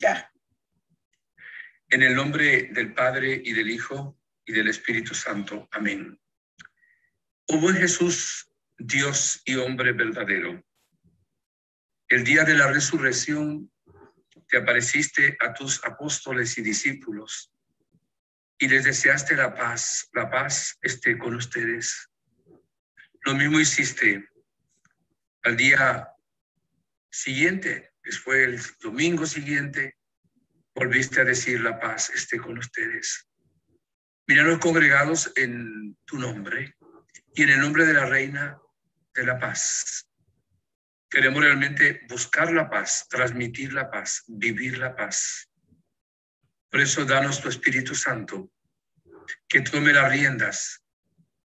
Ya. En el nombre del Padre, y del Hijo, y del Espíritu Santo. Amén. Oh buen Jesús, Dios y hombre verdadero, el día de la resurrección te apareciste a tus apóstoles y discípulos y les deseaste la paz esté con ustedes. Lo mismo hiciste al día siguiente, después el domingo siguiente, volviste a decir la paz esté con ustedes. Míranos congregados en tu nombre y en el nombre de la Reina de la Paz. Queremos realmente buscar la paz, transmitir la paz, vivir la paz. Por eso danos tu Espíritu Santo, que tome las riendas,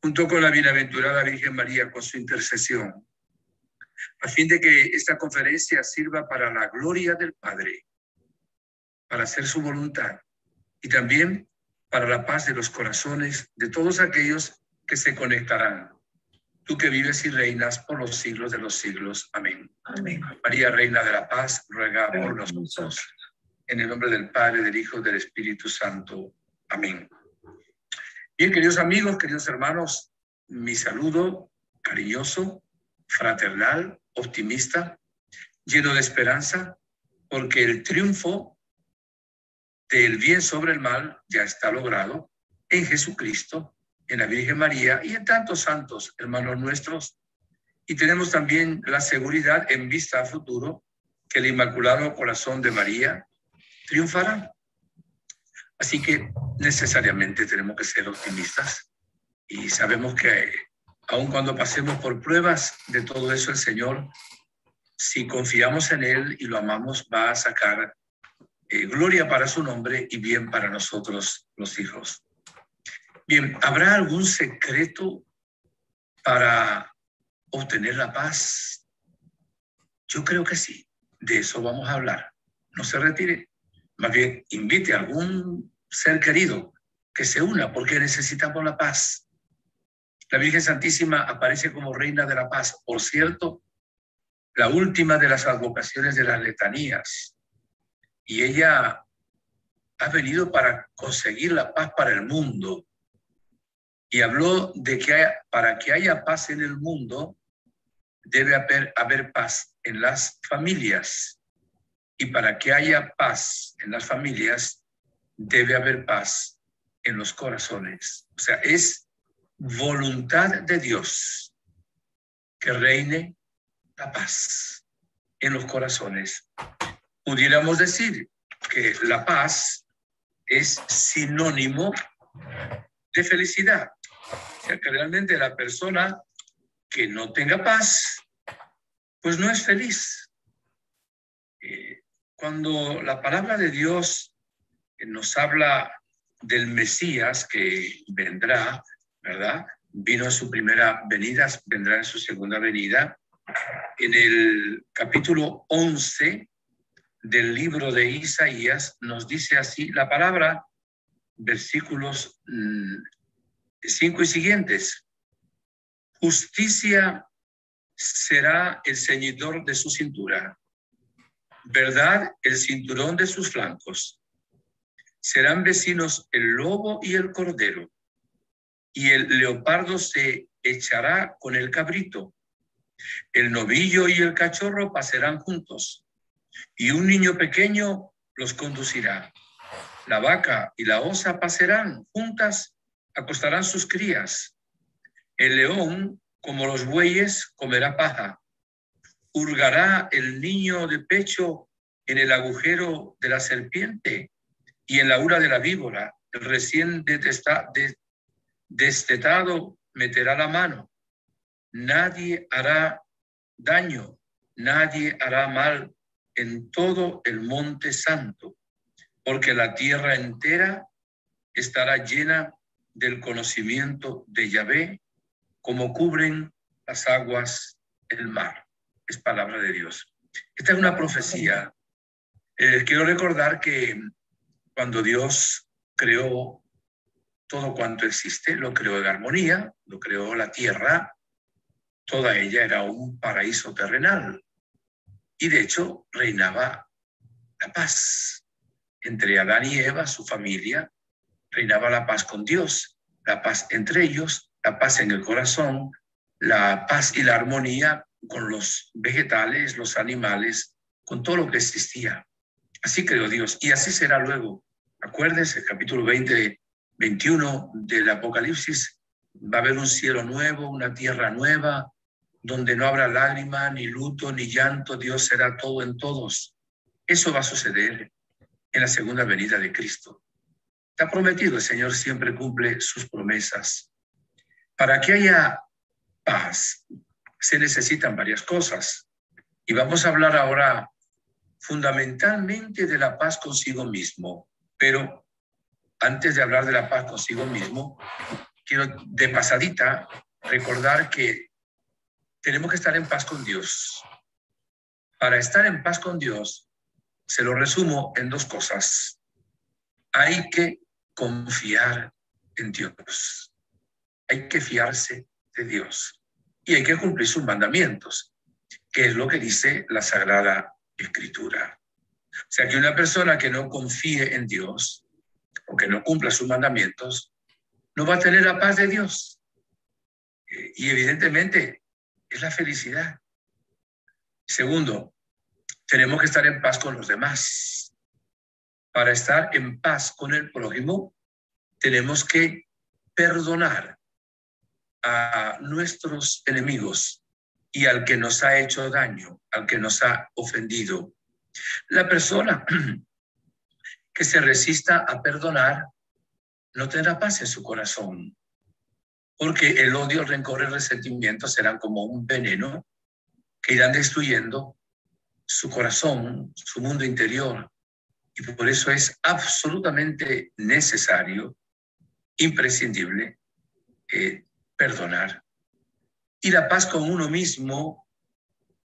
junto con la bienaventurada Virgen María, con su intercesión, a fin de que esta conferencia sirva para la gloria del Padre, para hacer su voluntad y también para la paz de los corazones de todos aquellos que se conectarán. Tú que vives y reinas por los siglos de los siglos. Amén. Amén. María, Reina de la Paz, ruega por nosotros. En el nombre del Padre, del Hijo y del Espíritu Santo. Amén. Bien, queridos amigos, queridos hermanos, mi saludo cariñoso, fraternal, optimista, lleno de esperanza, porque el triunfo del bien sobre el mal ya está logrado en Jesucristo, en la Virgen María y en tantos santos hermanos nuestros. Y tenemos también la seguridad en vista a futuro que el Inmaculado Corazón de María triunfará. Así que necesariamente tenemos que ser optimistas y sabemos que aun cuando pasemos por pruebas de todo eso, el Señor, si confiamos en Él y lo amamos, va a sacar gloria para su nombre y bien para nosotros los hijos. Bien, ¿habrá algún secreto para obtener la paz? Yo creo que sí. De eso vamos a hablar. No se retire. Más bien, invite a algún ser querido que se una porque necesitamos la paz. La Virgen Santísima aparece como Reina de la Paz. Por cierto, la última de las advocaciones de las letanías. Y ella ha venido para conseguir la paz para el mundo. Y habló de que para que haya paz en el mundo, debe haber paz en las familias. Y para que haya paz en las familias, debe haber paz en los corazones. O sea, es voluntad de Dios que reine la paz en los corazones. Pudiéramos decir que la paz es sinónimo de felicidad. O sea, que realmente la persona que no tenga paz, pues no es feliz. Cuando la palabra de Dios nos habla del Mesías que vendrá, ¿verdad? Vino en su primera venida, vendrá en su segunda venida. En el capítulo 11 del libro de Isaías nos dice así la palabra, versículos 5 y siguientes. Justicia será el ceñidor de su cintura, verdad el cinturón de sus flancos. Serán vecinos el lobo y el cordero, y el leopardo se echará con el cabrito. El novillo y el cachorro pasarán juntos, y un niño pequeño los conducirá. La vaca y la osa pasarán juntas, acostarán sus crías. El león, como los bueyes, comerá paja. Hurgará el niño de pecho en el agujero de la serpiente y en la ura de la víbora. El recién destetado meterá la mano. Nadie hará daño, nadie hará mal en todo el monte santo, porque la tierra entera estará llena del conocimiento de Yahvé, como cubren las aguas el mar. Es palabra de Dios. Esta es una profecía. Quiero recordar que cuando Dios creó todo cuanto existe, lo creó en armonía, lo creó la tierra, toda ella era un paraíso terrenal. Y de hecho reinaba la paz. entre Adán y Eva, su familia, reinaba la paz con Dios, la paz entre ellos, la paz en el corazón, la paz y la armonía con los vegetales, los animales, con todo lo que existía. Así creó Dios y así será luego. Acuérdense, el capítulo 21 del Apocalipsis, va a haber un cielo nuevo, una tierra nueva, donde no habrá lágrima, ni luto, ni llanto. Dios será todo en todos. Eso va a suceder en la segunda venida de Cristo. Está prometido, el Señor siempre cumple sus promesas. Para que haya paz, se necesitan varias cosas. Y vamos a hablar ahora fundamentalmente de la paz consigo mismo. Pero antes de hablar de la paz consigo mismo, quiero de pasadita recordar que tenemos que estar en paz con Dios. Para estar en paz con Dios, se lo resumo en dos cosas. Hay que confiar en Dios. Hay que fiarse de Dios. Y hay que cumplir sus mandamientos, que es lo que dice la Sagrada Escritura. O sea, que una persona que no confíe en Dios o que no cumpla sus mandamientos, no va a tener la paz de Dios. Y evidentemente es la felicidad. Segundo, tenemos que estar en paz con los demás. Para estar en paz con el prójimo, tenemos que perdonar a nuestros enemigos y al que nos ha hecho daño, al que nos ha ofendido. La persona que se resista a perdonar no tendrá paz en su corazón, porque el odio, el rencor y el resentimiento serán como un veneno que irán destruyendo su corazón, su mundo interior. Y por eso es absolutamente necesario, imprescindible, perdonar. Y la paz con uno mismo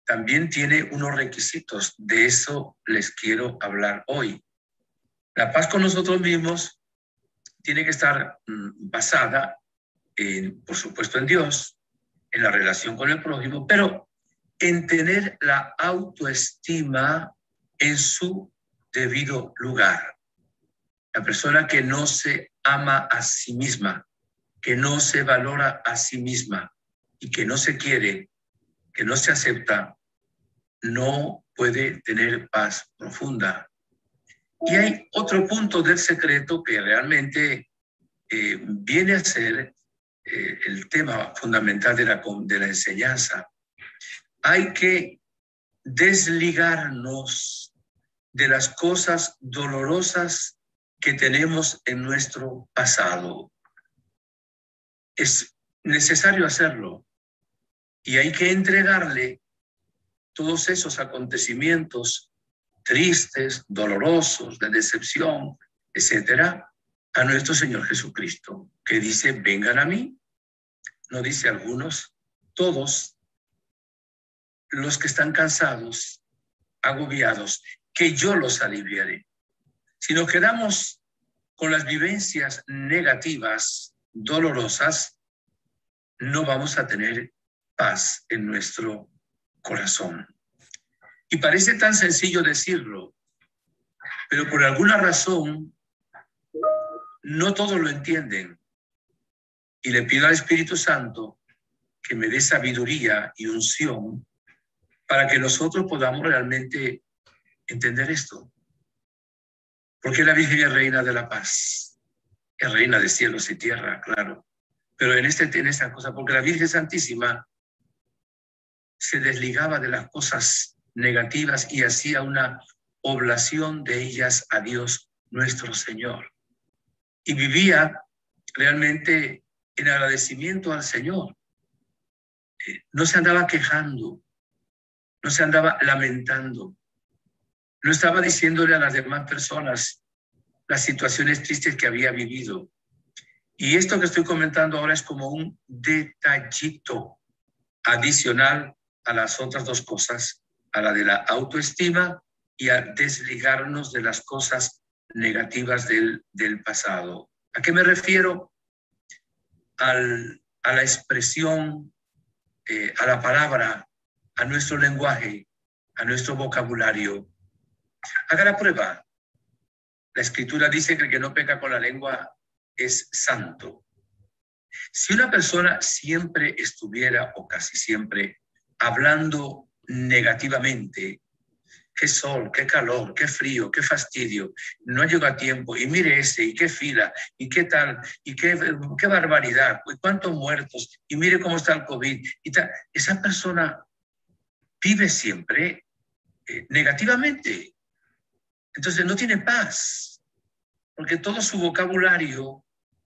también tiene unos requisitos. De eso les quiero hablar hoy. La paz con nosotros mismos tiene que estar basada, por supuesto, en Dios, en la relación con el prójimo, pero en tener la autoestima en su debido lugar. La persona que no se ama a sí misma, que no se valora a sí misma y que no se quiere, que no se acepta, no puede tener paz profunda. Y hay otro punto del secreto que realmente viene a ser el tema fundamental de la enseñanza. Hay que desligarnos de las cosas dolorosas que tenemos en nuestro pasado. Es necesario hacerlo y hay que entregarle todos esos acontecimientos tristes, dolorosos, de decepción, etcétera, a nuestro Señor Jesucristo, que dice, vengan a mí. No dice algunos, todos los que están cansados, agobiados, que yo los aliviaré. Si nos quedamos con las vivencias negativas, dolorosas, no vamos a tener paz en nuestro corazón. Y parece tan sencillo decirlo, pero por alguna razón no todos lo entienden. Y le pido al Espíritu Santo que me dé sabiduría y unción para que nosotros podamos realmente entender esto. Porque la Virgen es reina de la paz, es reina de cielos y tierra, claro. Pero en esta cosa, porque la Virgen Santísima se desligaba de las cosas negativas y hacía una oblación de ellas a Dios nuestro Señor. Y vivía realmente en agradecimiento al Señor. No se andaba quejando, no se andaba lamentando, no estaba diciéndole a las demás personas las situaciones tristes que había vivido. Y esto que estoy comentando ahora es como un detallito adicional a las otras dos cosas, a la de la autoestima y a desligarnos de las cosas negativas del pasado. ¿A qué me refiero? A la expresión, a la palabra, a nuestro lenguaje, a nuestro vocabulario. Haga la prueba. La Escritura dice que el que no peca con la lengua es santo. Si una persona siempre estuviera, o casi siempre, hablando negativamente, qué sol, qué calor, qué frío, qué fastidio, no llega a tiempo, y mire ese, y qué fila, y qué tal, y qué barbaridad, y cuántos muertos, y mire cómo está el COVID, y tal. Esa persona vive siempre negativamente. Entonces no tiene paz, porque todo su vocabulario,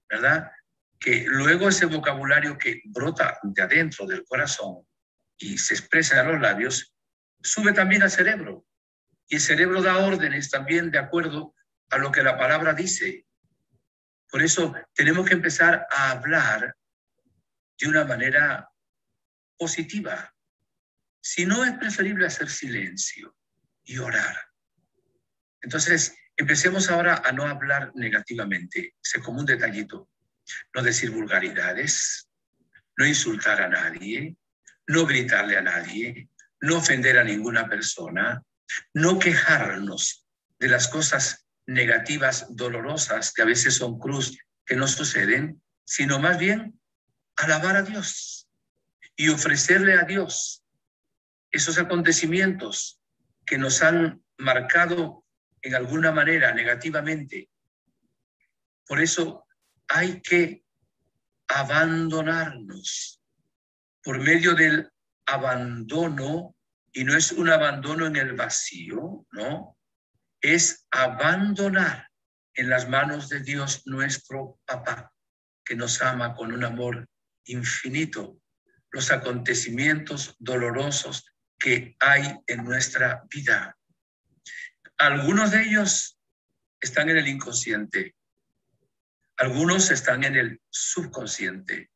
¿verdad? Que luego ese vocabulario que brota de adentro del corazón y se expresa en los labios, sube también al cerebro. Y el cerebro da órdenes también de acuerdo a lo que la palabra dice. Por eso tenemos que empezar a hablar de una manera positiva. Si no, es preferible hacer silencio y orar. Entonces, empecemos ahora a no hablar negativamente. Sé como un detallito. No decir vulgaridades, no insultar a nadie, no gritarle a nadie, no ofender a ninguna persona, no quejarnos de las cosas negativas, dolorosas, que a veces son cruz, que no suceden, sino más bien alabar a Dios y ofrecerle a Dios esos acontecimientos que nos han marcado en alguna manera negativamente. Por eso hay que abandonarnos por medio del abandono, y no es un abandono en el vacío, ¿no? Es abandonar en las manos de Dios, nuestro Papá, que nos ama con un amor infinito, los acontecimientos dolorosos que hay en nuestra vida. Algunos de ellos están en el inconsciente, algunos están en el subconsciente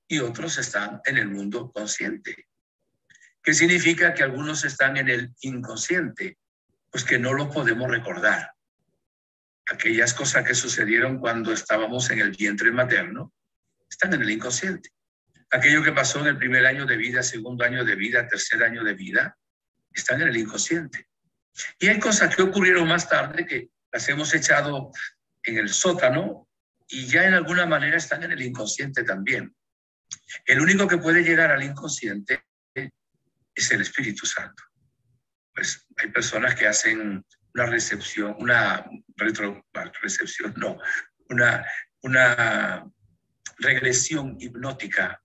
y otros están en el mundo consciente. ¿Qué significa que algunos están en el inconsciente? Pues que no lo podemos recordar. Aquellas cosas que sucedieron cuando estábamos en el vientre materno están en el inconsciente. Aquello que pasó en el primer año de vida, segundo año de vida, tercer año de vida, están en el inconsciente. Y hay cosas que ocurrieron más tarde que las hemos echado en el sótano y ya en alguna manera están en el inconsciente también. El único que puede llegar al inconsciente es el Espíritu Santo. Pues hay personas que hacen una recepción, una regresión hipnótica.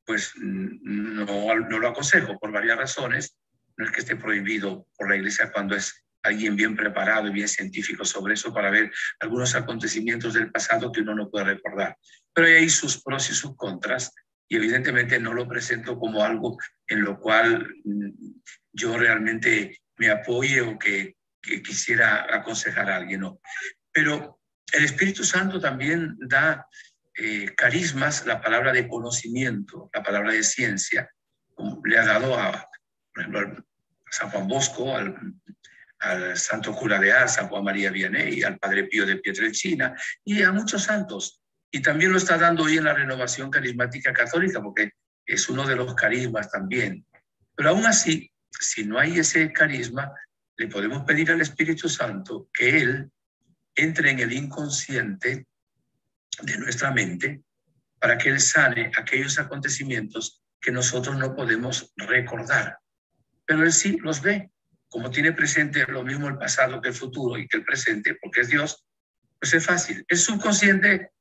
Pues no lo aconsejo por varias razones. No es que esté prohibido por la Iglesia cuando es alguien bien preparado y bien científico sobre eso para ver algunos acontecimientos del pasado que uno no puede recordar. Pero hay ahí sus pros y sus contras, y evidentemente no lo presento como algo en lo cual yo realmente me apoye o que quisiera aconsejar a alguien, ¿no? Pero el Espíritu Santo también da carismas, la palabra de conocimiento, la palabra de ciencia, como le ha dado por ejemplo, a San Juan Bosco, al santo cura de Ars, San Juan María Vianney, al Padre Pío de Pietrelcina y a muchos santos. Y también lo está dando hoy en la renovación carismática católica, porque es uno de los carismas también. Pero aún así, si no hay ese carisma, le podemos pedir al Espíritu Santo que Él entre en el inconsciente de nuestra mente para que Él sane aquellos acontecimientos que nosotros no podemos recordar. Pero Él sí los ve. Como tiene presente lo mismo el pasado que el futuro y que el presente, porque es Dios, pues es fácil. El subconsciente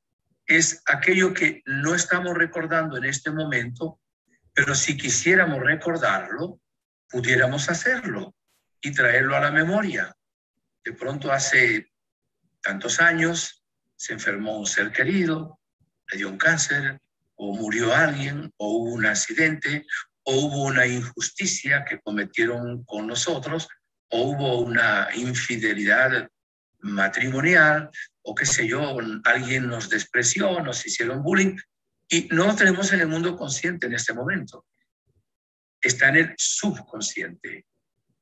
es aquello que no estamos recordando en este momento, pero si quisiéramos recordarlo, pudiéramos hacerlo y traerlo a la memoria. De pronto hace tantos años se enfermó un ser querido, le dio un cáncer, o murió alguien, o hubo un accidente, o hubo una injusticia que cometieron con nosotros, o hubo una infidelidad matrimonial, o qué sé yo, alguien nos despreció, nos hicieron bullying, y no lo tenemos en el mundo consciente en este momento. Está en el subconsciente,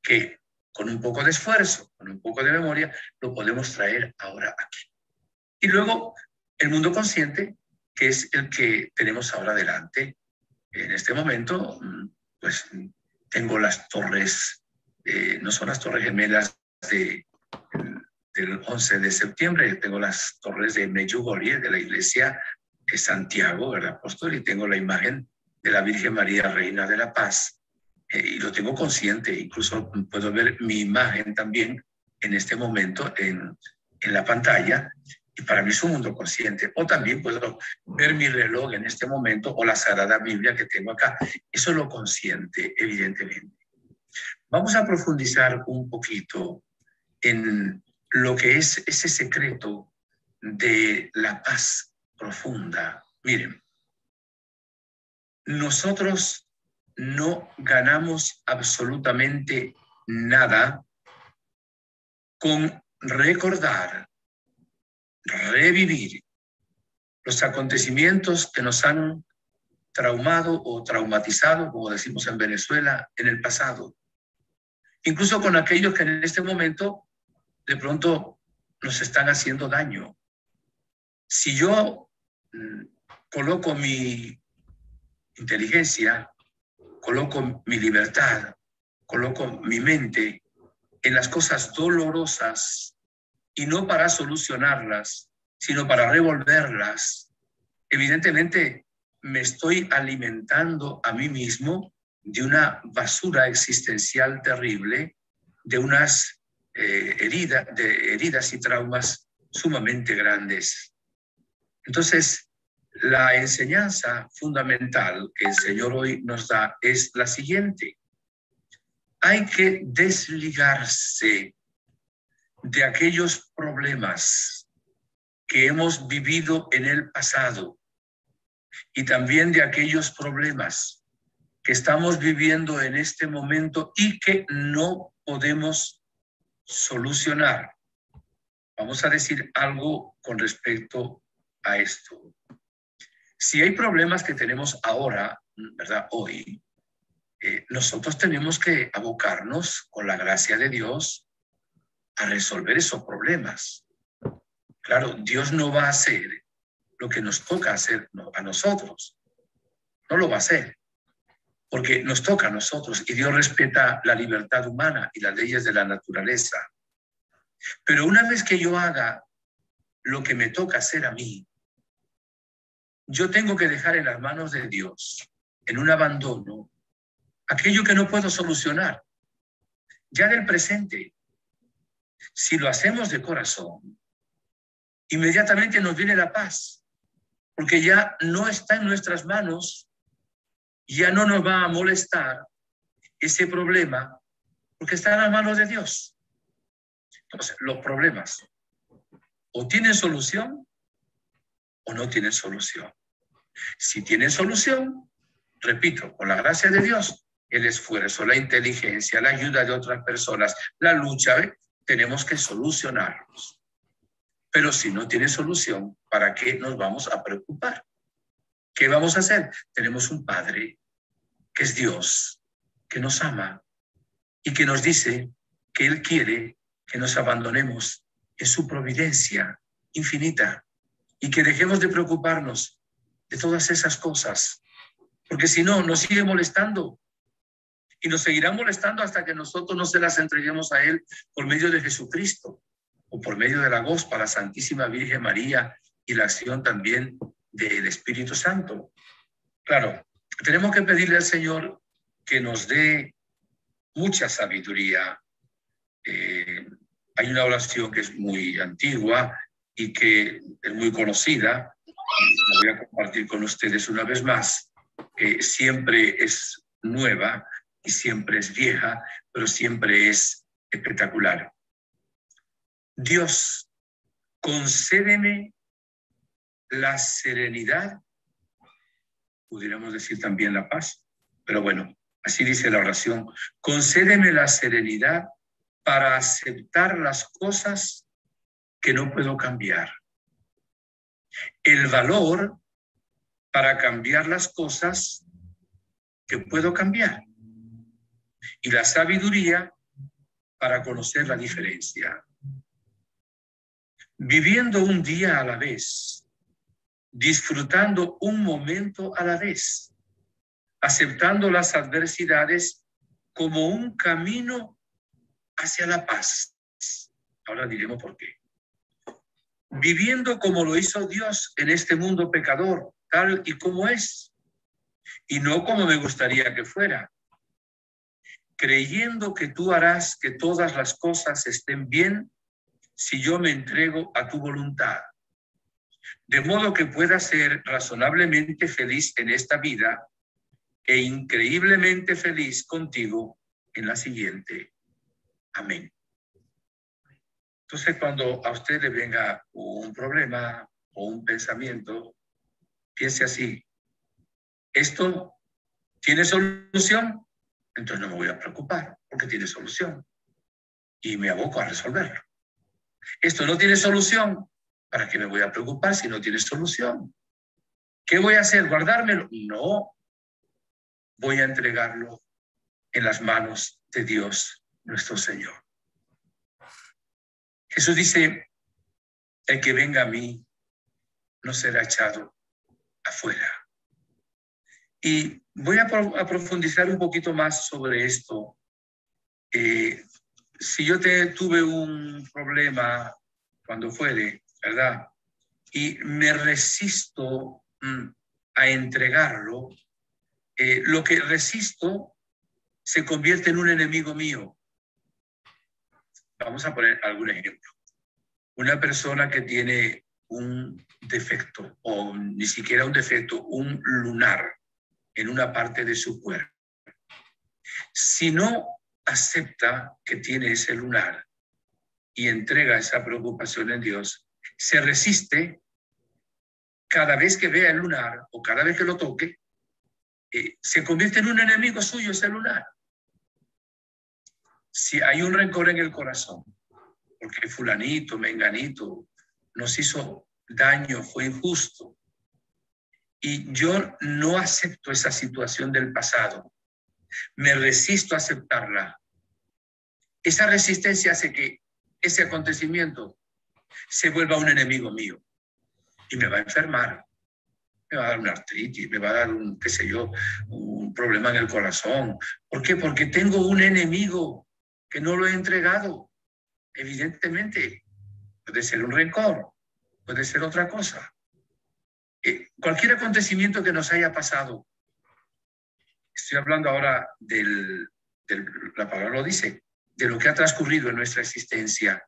que con un poco de esfuerzo, con un poco de memoria, lo podemos traer ahora aquí. Y luego el mundo consciente, que es el que tenemos ahora delante. En este momento, pues tengo las torres, no son las torres gemelas del 11 de septiembre. Tengo las torres de Medjugorje, de la iglesia de Santiago, el apóstol, y tengo la imagen de la Virgen María, Reina de la Paz, y lo tengo consciente. Incluso puedo ver mi imagen también en este momento en la pantalla, y para mí es un mundo consciente. O también puedo ver mi reloj en este momento, o la Sagrada Biblia que tengo acá. Eso es lo consciente, evidentemente. Vamos a profundizar un poquito en lo que es ese secreto de la paz profunda. Miren, nosotros no ganamos absolutamente nada con recordar, revivir los acontecimientos que nos han traumado o traumatizado, como decimos en Venezuela, en el pasado. Incluso con aquellos que en este momento de pronto nos están haciendo daño. Si yo coloco mi inteligencia, coloco mi libertad, coloco mi mente en las cosas dolorosas, y no para solucionarlas, sino para revolverlas, evidentemente me estoy alimentando a mí mismo de una basura existencial terrible, de unas heridas y traumas sumamente grandes. Entonces, la enseñanza fundamental que el Señor hoy nos da es la siguiente: hay que desligarse de aquellos problemas que hemos vivido en el pasado, y también de aquellos problemas que estamos viviendo en este momento y que no podemos solucionar. Vamos a decir algo con respecto a esto. Si hay problemas que tenemos ahora, ¿verdad? Hoy, nosotros tenemos que abocarnos con la gracia de Dios a resolver esos problemas. Claro, Dios no va a hacer lo que nos toca hacer a nosotros. No lo va a hacer, porque nos toca a nosotros, y Dios respeta la libertad humana y las leyes de la naturaleza. Pero una vez que yo haga lo que me toca hacer a mí, yo tengo que dejar en las manos de Dios, en un abandono, aquello que no puedo solucionar, ya del presente. Si lo hacemos de corazón, inmediatamente nos viene la paz, porque ya no está en nuestras manos, ya no nos va a molestar ese problema, porque está en las manos de Dios. Entonces, los problemas o tienen solución o no tienen solución. Si tienen solución, repito, con la gracia de Dios, el esfuerzo, la inteligencia, la ayuda de otras personas, la lucha, tenemos que solucionarlos. Pero si no tiene solución, ¿para qué nos vamos a preocupar? ¿Qué vamos a hacer? Tenemos un Padre que es Dios, que nos ama y que nos dice que Él quiere que nos abandonemos en su providencia infinita y que dejemos de preocuparnos de todas esas cosas, porque si no, nos sigue molestando y nos seguirá molestando hasta que nosotros no se las entreguemos a Él por medio de Jesucristo o por medio de la Gospa, la Santísima Virgen María, y la acción también del Espíritu Santo. Claro, tenemos que pedirle al Señor que nos dé mucha sabiduría. Hay una oración que es muy antigua y que es muy conocida, la voy a compartir con ustedes una vez más. Siempre es nueva y siempre es vieja, pero siempre es espectacular. Dios, concédeme la serenidad, pudiéramos decir también la paz, pero bueno, así dice la oración: concédeme la serenidad para aceptar las cosas que no puedo cambiar, el valor para cambiar las cosas que puedo cambiar, y la sabiduría para conocer la diferencia. Viviendo un día a la vez, disfrutando un momento a la vez, aceptando las adversidades como un camino hacia la paz. Ahora diremos por qué. Viviendo como lo hizo Dios en este mundo pecador, tal y como es, y no como me gustaría que fuera, creyendo que tú harás que todas las cosas estén bien si yo me entrego a tu voluntad, de modo que pueda ser razonablemente feliz en esta vida e increíblemente feliz contigo en la siguiente. Amén. Entonces, cuando a usted le venga un problema o un pensamiento, piense así: ¿esto tiene solución? Entonces no me voy a preocupar porque tiene solución y me aboco a resolverlo. Esto no tiene solución, ¿para qué me voy a preocupar si no tiene solución? ¿Qué voy a hacer? ¿Guardármelo? No, voy a entregarlo en las manos de Dios nuestro Señor. Jesús dice: el que venga a mí no será echado afuera. Y voy a profundizar un poquito más sobre esto. Si yo tuve un problema cuando fuere, ¿verdad? Y me resisto a entregarlo, lo que resisto se convierte en un enemigo mío. Vamos a poner algún ejemplo. Una persona que tiene un defecto, o ni siquiera un defecto, un lunar en una parte de su cuerpo. Si no acepta que tiene ese lunar y entrega esa preocupación en Dios, se resiste, cada vez que vea el lunar o cada vez que lo toque, se convierte en un enemigo suyo ese lunar. Si hay un rencor en el corazón, porque fulanito, menganito, nos hizo daño, fue injusto, y yo no acepto esa situación del pasado, me resisto a aceptarla, esa resistencia hace que ese acontecimiento se vuelva un enemigo mío y me va a enfermar, me va a dar una artritis, me va a dar un, qué sé yo, un problema en el corazón. ¿Por qué? Porque tengo un enemigo que no lo he entregado. Evidentemente, puede ser un rencor, puede ser otra cosa. Cualquier acontecimiento que nos haya pasado, estoy hablando ahora la palabra lo dice, de lo que ha transcurrido en nuestra existencia.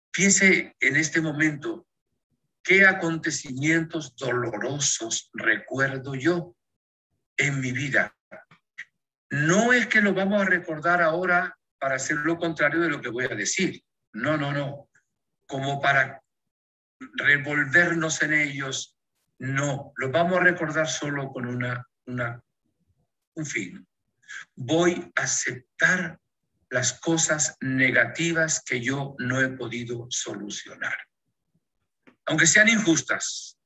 Piense en este momento, ¿qué acontecimientos dolorosos recuerdo yo en mi vida? No es que lo vamos a recordar ahora para hacer lo contrario de lo que voy a decir. No, no, no. Como para revolvernos en ellos. No, lo vamos a recordar solo con un fin. Voy a aceptar las cosas negativas que yo no he podido solucionar, aunque sean injustas.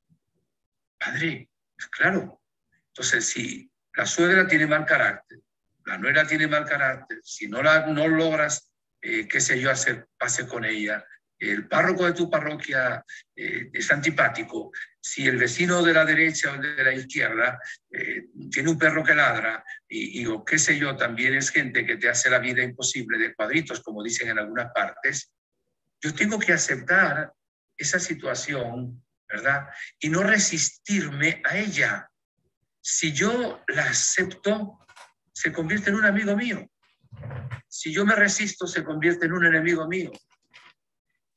Padre, claro. Entonces, si la suegra tiene mal carácter, la nuera tiene mal carácter, si no logras, qué sé yo, hacer pase con ella, el párroco de tu parroquia es antipático, si el vecino de la derecha o de la izquierda tiene un perro que ladra o qué sé yo, también es gente que te hace la vida imposible de cuadritos, como dicen en algunas partes, yo tengo que aceptar esa situación, ¿verdad? Y no resistirme a ella. Si yo la acepto, se convierte en un amigo mío. Si yo me resisto, se convierte en un enemigo mío.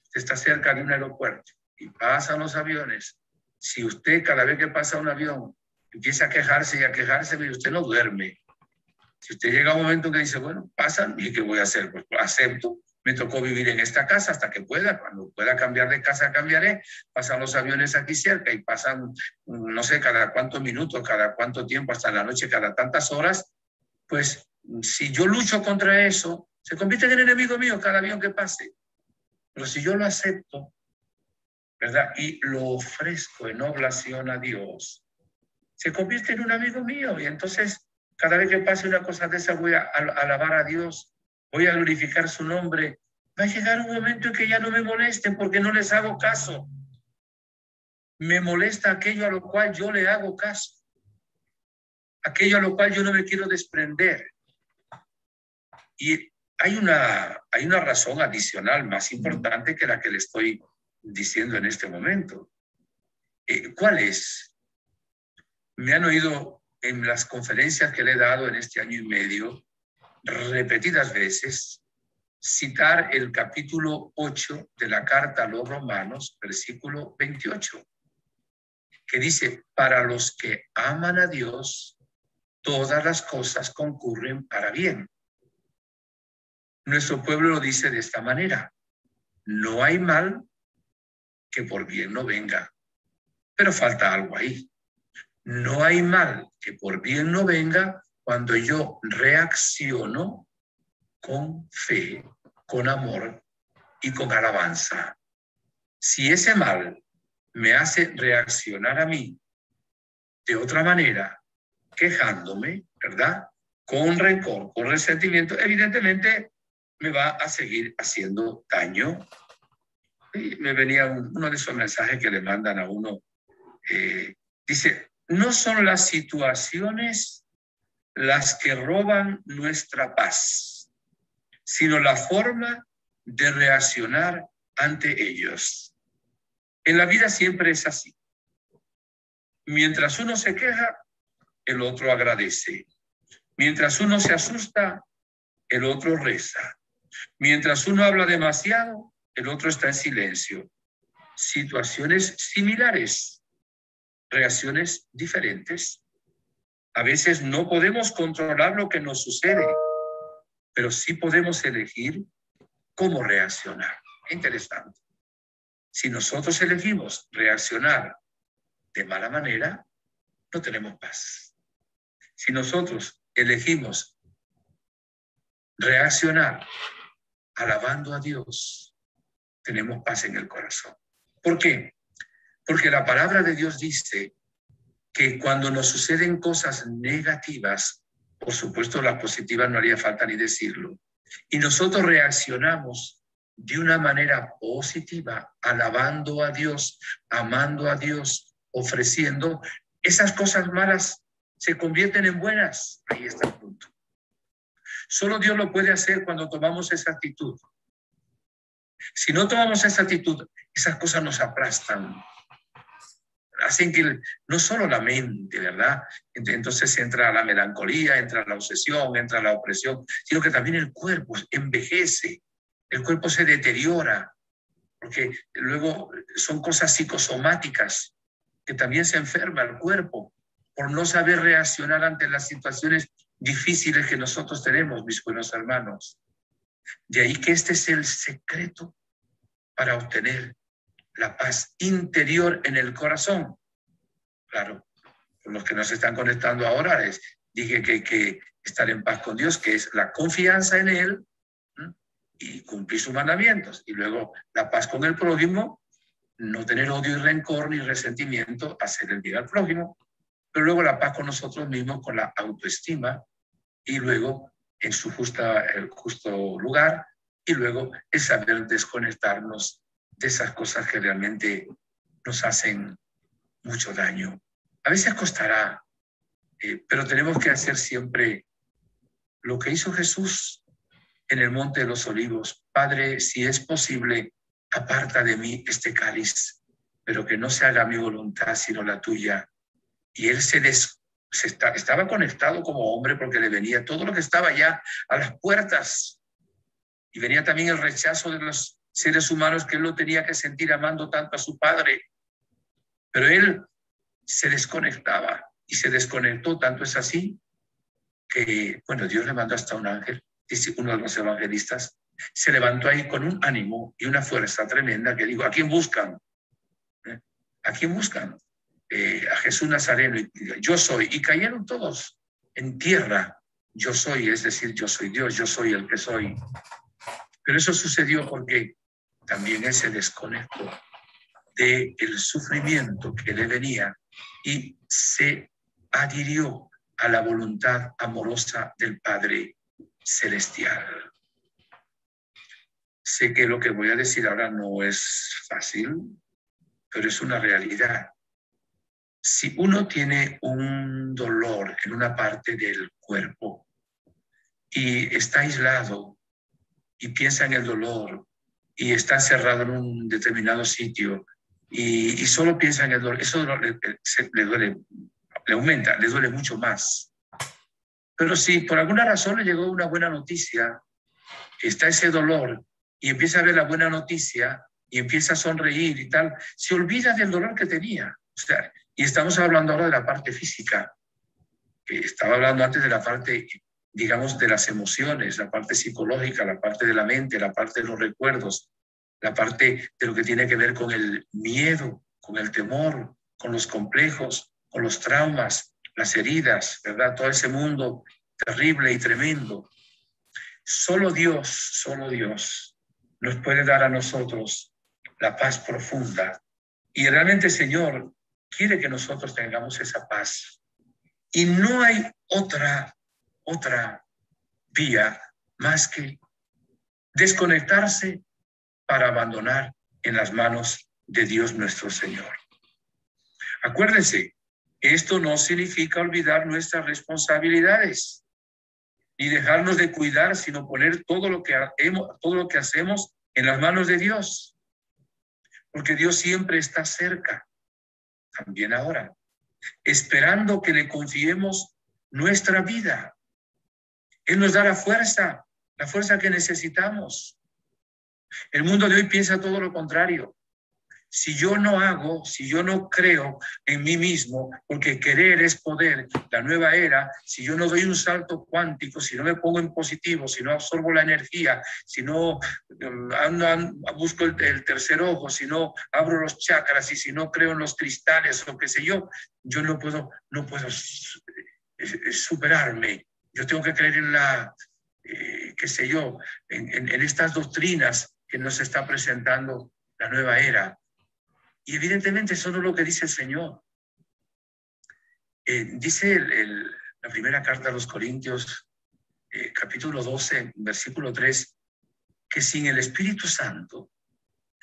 Usted está cerca de un aeropuerto y pasan los aviones. Si usted cada vez que pasa un avión empieza a quejarse y a quejarse, usted no duerme. Si usted llega a un momento que dice, bueno, pasan, ¿y qué voy a hacer? Pues acepto. Me tocó vivir en esta casa hasta que pueda. Cuando pueda cambiar de casa, cambiaré. Pasan los aviones aquí cerca y pasan, no sé, cada cuántos minutos, cada cuánto tiempo, hasta la noche, cada tantas horas. Pues si yo lucho contra eso, se convierte en enemigo mío cada avión que pase. Pero si yo lo acepto, ¿verdad? Y lo ofrezco en oblación a Dios, se convierte en un amigo mío. Y entonces, cada vez que pase una cosa de esa, voy a alabar a Dios, voy a glorificar su nombre. Va a llegar un momento en que ya no me molesten porque no les hago caso. Me molesta aquello a lo cual yo le hago caso, aquello a lo cual yo no me quiero desprender. Y hay una razón adicional más importante que la que le estoy diciendo en este momento. ¿Cuál es? Me han oído en las conferencias que le he dado en este año y medio repetidas veces citar el capítulo 8 de la carta a los Romanos, versículo 28, que dice: para los que aman a Dios, todas las cosas concurren para bien. Nuestro pueblo lo dice de esta manera: no hay mal que por bien no venga. Pero falta algo ahí. No hay mal que por bien no venga cuando yo reacciono con fe, con amor y con alabanza. Si ese mal me hace reaccionar a mí de otra manera, quejándome, ¿verdad? Con rencor, con resentimiento, evidentemente me va a seguir haciendo daño. Y me venía uno de esos mensajes que le mandan a uno. Dice: no son las situaciones las que roban nuestra paz, sino la forma de reaccionar ante ellos. En la vida siempre es así. Mientras uno se queja, el otro agradece. Mientras uno se asusta, el otro reza. Mientras uno habla demasiado, el otro está en silencio. Situaciones similares, reacciones diferentes. A veces no podemos controlar lo que nos sucede, pero sí podemos elegir cómo reaccionar. Interesante. Si nosotros elegimos reaccionar de mala manera, no tenemos paz. Si nosotros elegimos reaccionar alabando a Dios, tenemos paz en el corazón. ¿Por qué? Porque la palabra de Dios dice que cuando nos suceden cosas negativas, por supuesto las positivas no haría falta ni decirlo, y nosotros reaccionamos de una manera positiva, alabando a Dios, amando a Dios, ofreciendo, esas cosas malas se convierten en buenas. Ahí está el punto. Solo Dios lo puede hacer cuando tomamos esa actitud. Si no tomamos esa actitud, esas cosas nos aplastan. Hacen que no solo la mente, ¿verdad? Entonces entra la melancolía, entra la obsesión, entra la opresión, sino que también el cuerpo envejece, el cuerpo se deteriora, porque luego son cosas psicosomáticas, que también se enferma el cuerpo por no saber reaccionar ante las situaciones difíciles que nosotros tenemos, mis buenos hermanos. De ahí que este es el secreto para obtener la paz interior en el corazón. Claro, por los que nos están conectando ahora, les dije que hay que estar en paz con Dios, que es la confianza en Él, ¿no? Y cumplir sus mandamientos. Y luego la paz con el prójimo, no tener odio y rencor ni resentimiento, hacer el bien al prójimo. Pero luego la paz con nosotros mismos, con la autoestima, y luego en su justo lugar, y luego el saber desconectarnos de esas cosas que realmente nos hacen mucho daño. A veces costará, pero tenemos que hacer siempre lo que hizo Jesús en el Monte de los Olivos. Padre, si es posible, aparta de mí este cáliz, pero que no se haga mi voluntad sino la tuya. Y él estaba conectado como hombre porque le venía todo lo que estaba ya a las puertas. Y venía también el rechazo de los seres humanos que él lo tenía que sentir amando tanto a su padre. Pero él se desconectaba y se desconectó, tanto es así que, bueno, Dios le mandó hasta un ángel, dice uno de los evangelistas, se levantó ahí con un ánimo y una fuerza tremenda que dijo: ¿a quién buscan? ¿A quién buscan? A Jesús Nazareno. Y yo soy. Y cayeron todos en tierra. Yo soy, es decir, yo soy Dios, yo soy el que soy. Pero eso sucedió porque también él se desconectó del sufrimiento que le venía y se adhirió a la voluntad amorosa del Padre Celestial. Sé que lo que voy a decir ahora no es fácil, pero es una realidad. Si uno tiene un dolor en una parte del cuerpo y está aislado y piensa en el dolor y está encerrado en un determinado sitio y solo piensa en el dolor, eso le duele, le aumenta, le duele mucho más. Pero si por alguna razón le llegó una buena noticia, está ese dolor y empieza a ver la buena noticia y empieza a sonreír y tal, se olvida del dolor que tenía. O sea, y estamos hablando ahora de la parte física. Estaba hablando antes de la parte, digamos, de las emociones, la parte psicológica, la parte de la mente, la parte de los recuerdos, la parte de lo que tiene que ver con el miedo, con el temor, con los complejos, con los traumas, las heridas, ¿verdad? Todo ese mundo terrible y tremendo. Solo Dios nos puede dar a nosotros la paz profunda. Y realmente el Señor quiere que nosotros tengamos esa paz. Y no hay otra vía más que desconectarse para abandonar en las manos de Dios nuestro Señor. Acuérdense, esto no significa olvidar nuestras responsabilidades ni dejarnos de cuidar, sino poner todo lo que hacemos en las manos de Dios. Porque Dios siempre está cerca, también ahora, esperando que le confiemos nuestra vida. Él nos da la fuerza que necesitamos. El mundo de hoy piensa todo lo contrario. Si yo no creo en mí mismo, porque querer es poder, la nueva era, si yo no doy un salto cuántico, si no me pongo en positivo, si no absorbo la energía, si no busco el tercer ojo, si no abro los chakras y si no creo en los cristales o qué sé yo no puedo superarme. Yo tengo que creer en en estas doctrinas que nos está presentando la nueva era. Y evidentemente eso no es lo que dice el Señor. Dice la primera carta a los Corintios, capítulo 12, versículo 3, que sin el Espíritu Santo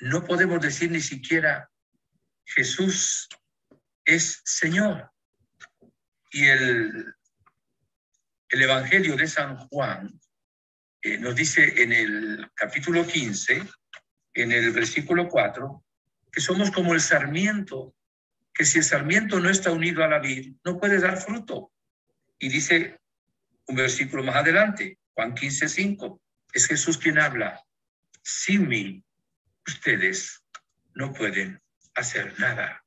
no podemos decir ni siquiera Jesús es Señor. Y el Evangelio de San Juan nos dice en el capítulo 15, en el versículo 4, que somos como el sarmiento, que si el sarmiento no está unido a la vid, no puede dar fruto. Y dice un versículo más adelante, Juan 15:5, es Jesús quien habla. Sin mí, ustedes no pueden hacer nada.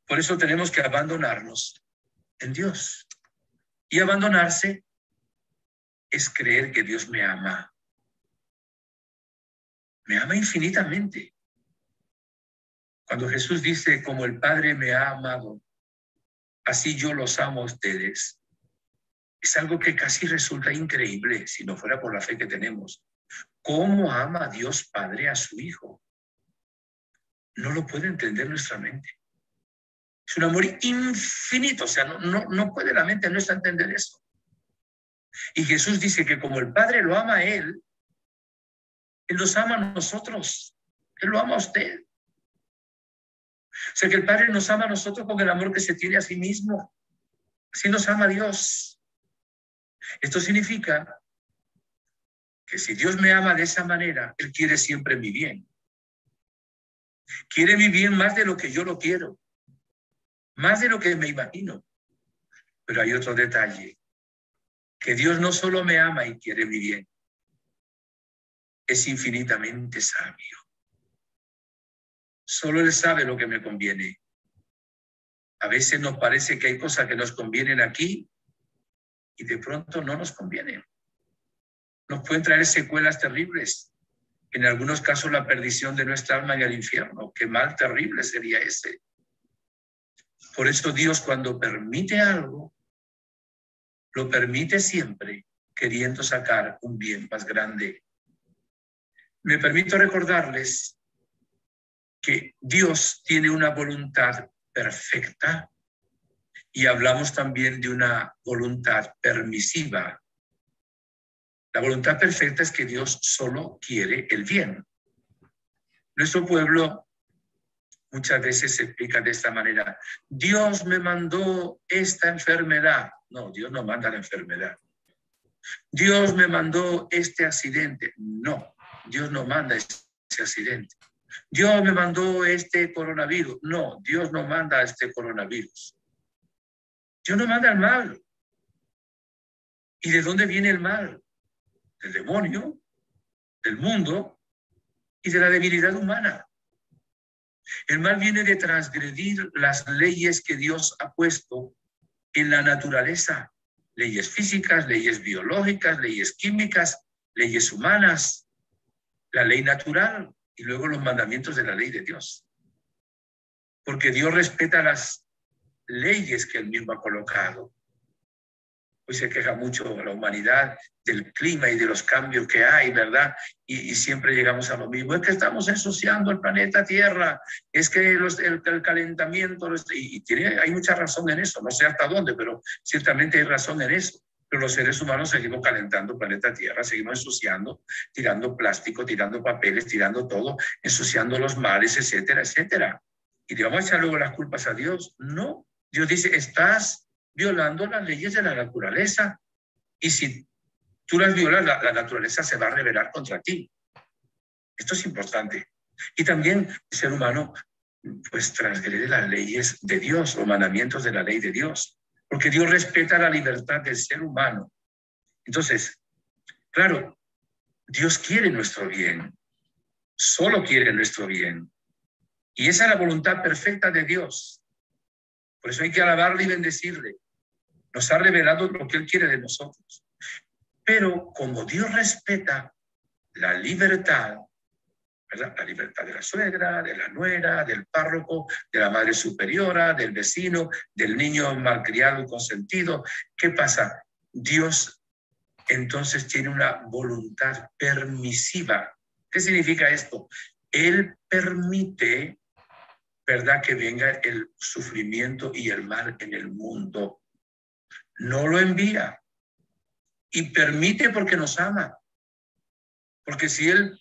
Por eso tenemos que abandonarnos en Dios. Y abandonarse es creer que Dios me ama. Me ama infinitamente. Cuando Jesús dice, como el Padre me ha amado, así yo los amo a ustedes, es algo que casi resulta increíble si no fuera por la fe que tenemos. ¿Cómo ama Dios Padre a su Hijo? No lo puede entender nuestra mente. Es un amor infinito, o sea, no puede la mente nuestra entender eso. Y Jesús dice que como el Padre lo ama a Él nos ama a nosotros, Él lo ama a usted. O sea que el Padre nos ama a nosotros con el amor que se tiene a sí mismo. Así nos ama Dios. Esto significa que si Dios me ama de esa manera, Él quiere siempre mi bien. Quiere mi bien más de lo que yo lo quiero, más de lo que me imagino. Pero hay otro detalle, que Dios no solo me ama y quiere mi bien, es infinitamente sabio. Solo Él sabe lo que me conviene. A veces nos parece que hay cosas que nos convienen aquí y de pronto no nos convienen. Nos pueden traer secuelas terribles. En algunos casos la perdición de nuestra alma en el infierno. Qué mal terrible sería ese. Por eso Dios cuando permite algo, lo permite siempre queriendo sacar un bien más grande. Me permito recordarles que Dios tiene una voluntad perfecta y hablamos también de una voluntad permisiva. La voluntad perfecta es que Dios solo quiere el bien. Nuestro pueblo muchas veces se explica de esta manera. Dios me mandó esta enfermedad. No, Dios no manda la enfermedad. Dios me mandó este accidente. No, Dios no manda ese accidente. Dios me mandó este coronavirus. No, Dios no manda este coronavirus. Dios no manda el mal. ¿Y de dónde viene el mal? Del demonio, del mundo y de la debilidad humana. El mal viene de transgredir las leyes que Dios ha puesto en la naturaleza. Leyes físicas, leyes biológicas, leyes químicas, leyes humanas, la ley natural y luego los mandamientos de la ley de Dios. Porque Dios respeta las leyes que Él mismo ha colocado. Hoy se queja mucho la humanidad del clima y de los cambios que hay, ¿verdad? Y siempre llegamos a lo mismo. Es que estamos ensuciando el planeta Tierra, es que el calentamiento, y hay mucha razón en eso, no sé hasta dónde, pero ciertamente hay razón en eso. Pero los seres humanos seguimos calentando el planeta Tierra, seguimos ensuciando, tirando plástico, tirando papeles, tirando todo, ensuciando los mares, etcétera, etcétera. ¿Y le vamos a echar luego las culpas a Dios? No. Dios dice, estás violando las leyes de la naturaleza. Y si tú las violas, la naturaleza se va a rebelar contra ti. Esto es importante. Y también el ser humano, pues, transgrede las leyes de Dios, los mandamientos de la ley de Dios. Porque Dios respeta la libertad del ser humano. Entonces, claro, Dios quiere nuestro bien. Solo quiere nuestro bien. Y esa es la voluntad perfecta de Dios. Por eso hay que alabarle y bendecirle. Nos ha revelado lo que Él quiere de nosotros. Pero como Dios respeta la libertad, ¿verdad? La libertad de la suegra, de la nuera, del párroco, de la madre superiora, del vecino, del niño malcriado y consentido, ¿qué pasa? Dios entonces tiene una voluntad permisiva. ¿Qué significa esto? Él permite, ¿verdad?, que venga el sufrimiento y el mal en el mundo. No lo envía y permite porque nos ama. Porque si Él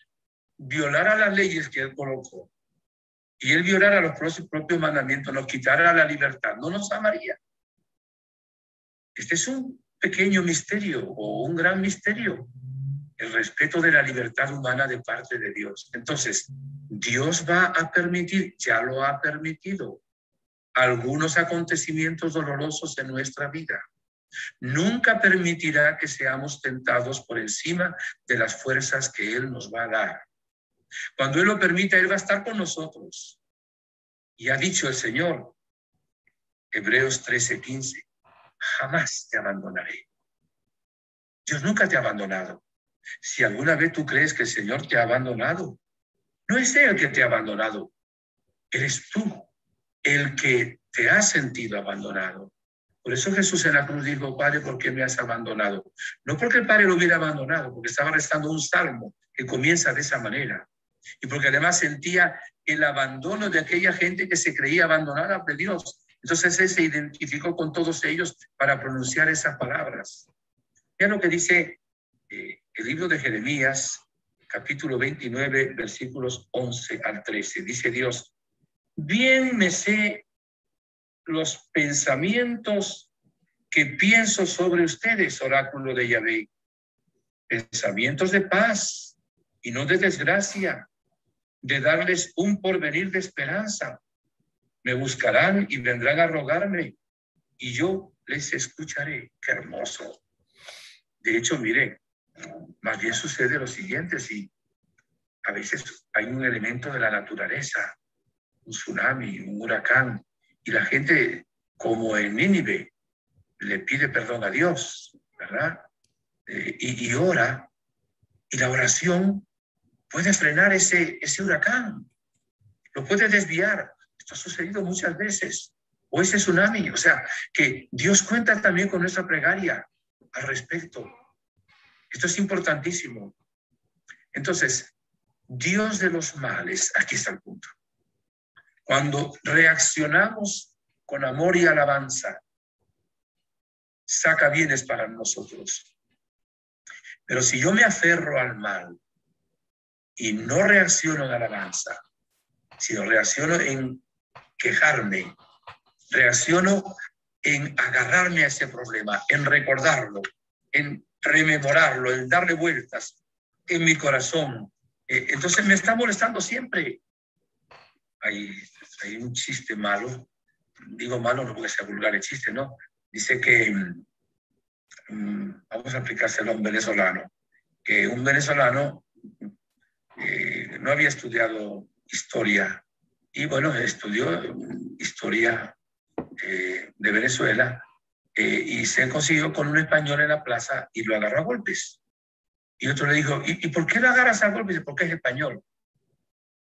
violara las leyes que Él colocó y Él violara los propios mandamientos, nos quitara la libertad, no nos amaría. Este es un pequeño misterio o un gran misterio, el respeto de la libertad humana de parte de Dios. Entonces, Dios va a permitir, ya lo ha permitido, algunos acontecimientos dolorosos en nuestra vida. Nunca permitirá que seamos tentados por encima de las fuerzas que Él nos va a dar. Cuando Él lo permita, Él va a estar con nosotros. Y ha dicho el Señor, Hebreos 13:15, jamás te abandonaré. Dios nunca te ha abandonado. Si alguna vez tú crees que el Señor te ha abandonado, no es Él que te ha abandonado. Eres tú el que te has sentido abandonado. Por eso Jesús en la cruz dijo, Padre, ¿por qué me has abandonado? No porque el Padre lo hubiera abandonado, porque estaba rezando un salmo que comienza de esa manera. Y porque además sentía el abandono de aquella gente que se creía abandonada de Dios. Entonces Él se identificó con todos ellos para pronunciar esas palabras. Vean lo que dice el libro de Jeremías, capítulo 29, versículos 11 al 13. Dice Dios, bien me sé los pensamientos que pienso sobre ustedes, oráculo de Yahvé, pensamientos de paz y no de desgracia, de darles un porvenir de esperanza. Me buscarán y vendrán a rogarme y yo les escucharé. Qué hermoso. De hecho, mire, más bien sucede lo siguiente, si a veces hay un elemento de la naturaleza, un tsunami, un huracán, y la gente, como en Nínive, le pide perdón a Dios, ¿verdad? Y ora, y la oración puede frenar ese huracán, lo puede desviar. Esto ha sucedido muchas veces. O ese tsunami, o sea, que Dios cuenta también con nuestra plegaria al respecto. Esto es importantísimo. Entonces, Dios de los males, aquí está el punto. Cuando reaccionamos con amor y alabanza, saca bienes para nosotros. Pero si yo me aferro al mal y no reacciono en alabanza, sino reacciono en quejarme, reacciono en agarrarme a ese problema, en recordarlo, en rememorarlo, el darle vueltas en mi corazón. Entonces me está molestando siempre. Hay un chiste malo. Digo malo no porque sea vulgar el chiste, ¿no? Dice que, vamos a aplicárselo a un venezolano, que un venezolano no había estudiado historia y bueno, estudió historia de Venezuela y se consiguió con un español en la plaza y lo agarró a golpes. Y otro le dijo, ¿y por qué lo agarras a golpes? Dice, porque es español.